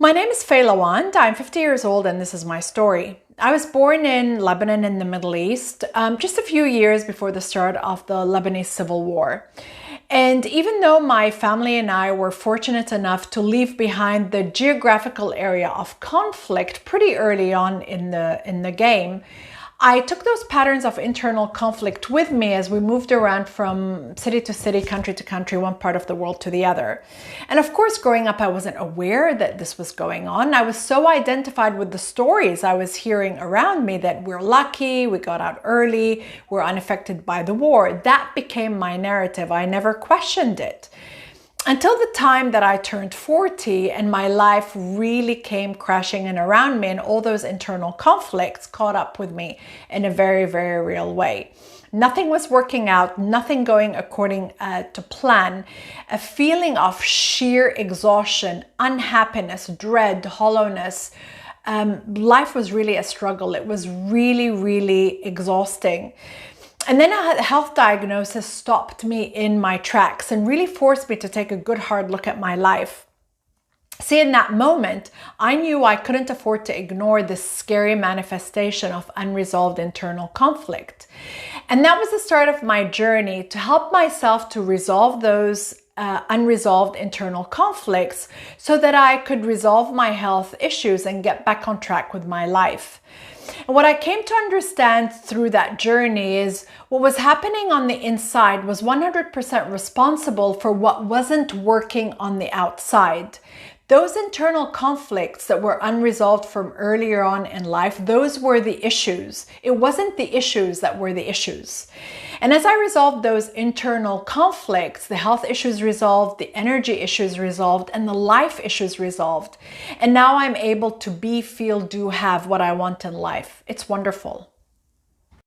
My name is Faye Lawand. I'm 50 years old and this is my story. I was born in Lebanon in the Middle East, just a few years before the start of the Lebanese Civil War. And even though my family and I were fortunate enough to leave behind the geographical area of conflict pretty early on in the game, I took those patterns of internal conflict with me as we moved around from city to city, country to country, one part of the world to the other. And of course, growing up, I wasn't aware that this was going on. I was so identified with the stories I was hearing around me that we're lucky, we got out early, we're unaffected by the war. That became my narrative. I never questioned it. Until the time that I turned 40 and my life really came crashing in around me and all those internal conflicts caught up with me in a very, very real way. Nothing was working out, nothing going according to plan. A feeling of sheer exhaustion, unhappiness, dread, hollowness. Life was really a struggle. It was really, really exhausting. And then a health diagnosis stopped me in my tracks and really forced me to take a good hard look at my life. See, in that moment, I knew I couldn't afford to ignore this scary manifestation of unresolved internal conflict. And that was the start of my journey to help myself to resolve those unresolved internal conflicts so that I could resolve my health issues and get back on track with my life. And what I came to understand through that journey is what was happening on the inside was 100% responsible for what wasn't working on the outside. Those internal conflicts that were unresolved from earlier on in life, those were the issues. It wasn't the issues that were the issues. And as I resolved those internal conflicts, the health issues resolved, the energy issues resolved, and the life issues resolved. And now I'm able to be, feel, do, have what I want in life. It's wonderful.